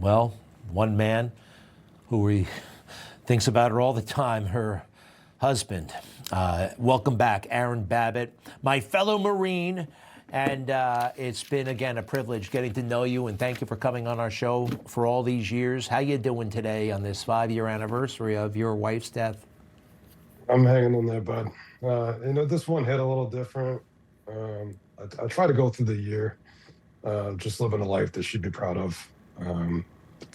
Well, one man who thinks about her all the time, her husband. Welcome back, Ashli Babbitt, my fellow Marine. And it's been, again, a privilege getting to know you, and thank you for coming on our show for all these years. How you doing today on this 5-year anniversary of your wife's death? I'm hanging in there, bud. This one hit a little different. I try to go through the year, just living a life that she'd be proud of.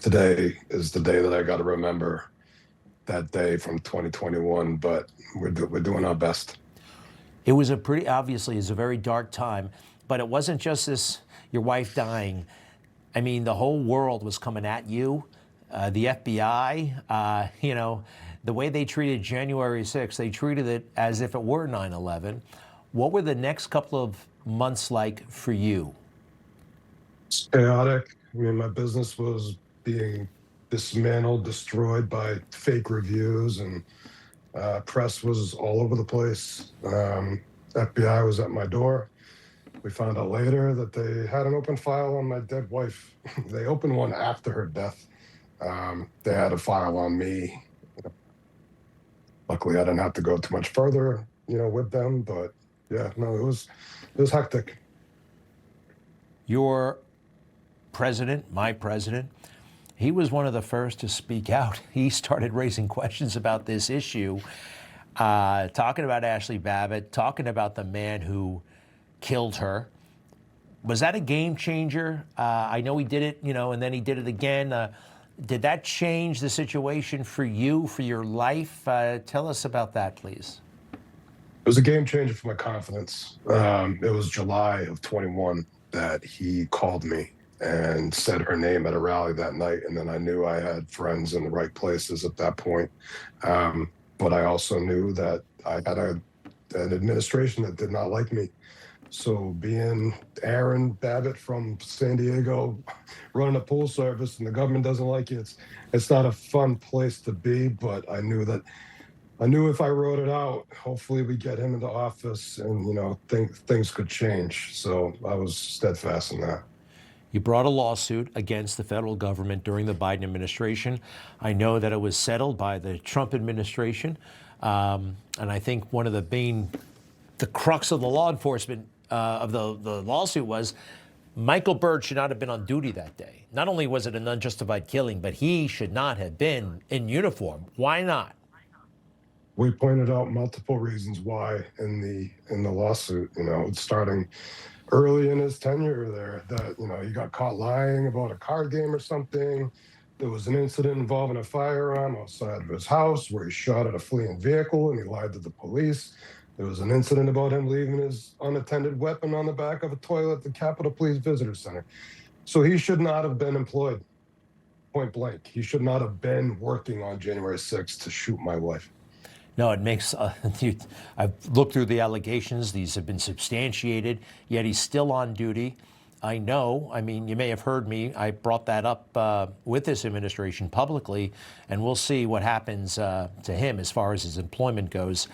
Today is the day that I got to remember that day from 2021, but we're doing our best. It was obviously, it's a very dark time, but it wasn't just your wife dying. I mean, the whole world was coming at you. The FBI, the way they treated January 6th, they treated it as if it were 9/11. What were the next couple of months like for you? It's chaotic. I mean, my business was being dismantled, destroyed by fake reviews, and press was all over the place. FBI was at my door. We found out later that they had an open file on my dead wife. They opened one after her death. They had a file on me. Luckily, I didn't have to go too much further, with them. But yeah, no, it was hectic. Your president, my president, he was one of the first to speak out. He started raising questions about this issue, talking about Ashli Babbitt, talking about the man who killed her. Was that a game changer? I know he did it, and then he did it again. Did that change the situation for you, for your life? Tell us about that, please. It was a game changer for my confidence. It was July of 21 that he called me and said her name at a rally that night. And then I knew I had friends in the right places at that point. But I also knew that I had an administration that did not like me. So being Ashli Babbitt from San Diego, running a pool service, and the government doesn't like you, it's not a fun place to be. But I knew if I wrote it out, hopefully we get him into office, and things could change. So I was steadfast in that. You brought a lawsuit against the federal government during the Biden administration. I know that it was settled by the Trump administration. And I think one of the crux of the law enforcement of the lawsuit was Michael Byrd should not have been on duty that day. Not only was it an unjustified killing, but he should not have been in uniform. Why not? We pointed out multiple reasons why in the lawsuit, starting early in his tenure there, that, he got caught lying about a card game or something. There was an incident involving a firearm outside of his house where he shot at a fleeing vehicle and he lied to the police. There was an incident about him leaving his unattended weapon on the back of a toilet at the Capitol Police Visitor Center. So he should not have been employed, point blank. He should not have been working on January 6th to shoot my wife. No, it makes, I've looked through the allegations. These have been substantiated, yet he's still on duty. I know, you may have heard me. I brought that up with this administration publicly, and we'll see what happens to him as far as his employment goes.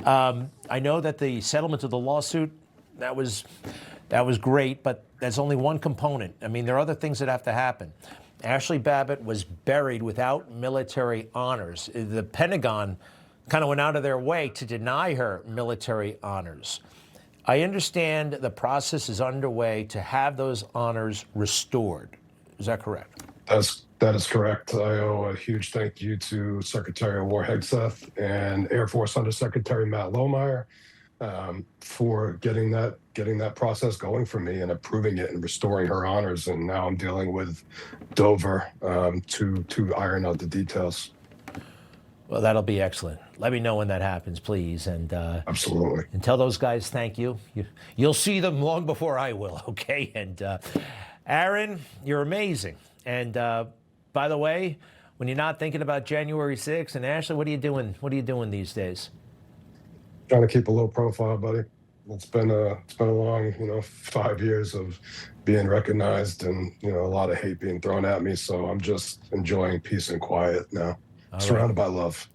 I know that the settlement of the lawsuit, that was great, but that's only one component. There are other things that have to happen. Ashli Babbitt was buried without military honors. The Pentagon kind of went out of their way to deny her military honors. I understand the process is underway to have those honors restored. Is that correct? That is correct. I owe a huge thank you to Secretary of War Hegseth and Air Force Undersecretary Matt Lohmeyer for getting that process going for me and approving it and restoring her honors. And now I'm dealing with Dover to iron out the details. Well, that'll be excellent. Let me know when that happens, please. And absolutely. And tell those guys thank you. You'll see them long before I will, okay? And Aaron, you're amazing. And by the way, when you're not thinking about January 6th, and Ashli, what are you doing? What are you doing these days? Trying to keep a low profile, buddy. It's been a long, 5 years of being recognized and, a lot of hate being thrown at me. So I'm just enjoying peace and quiet now. Surrounded by love.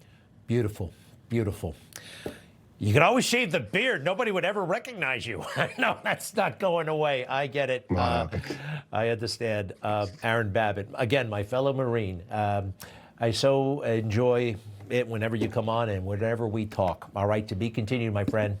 Beautiful, beautiful. You can always shave the beard. Nobody would ever recognize you. No, that's not going away. I get it. I understand. Aaron Babbitt, again, my fellow Marine. I so enjoy it whenever you come on and whenever we talk. All right, to be continued, my friend.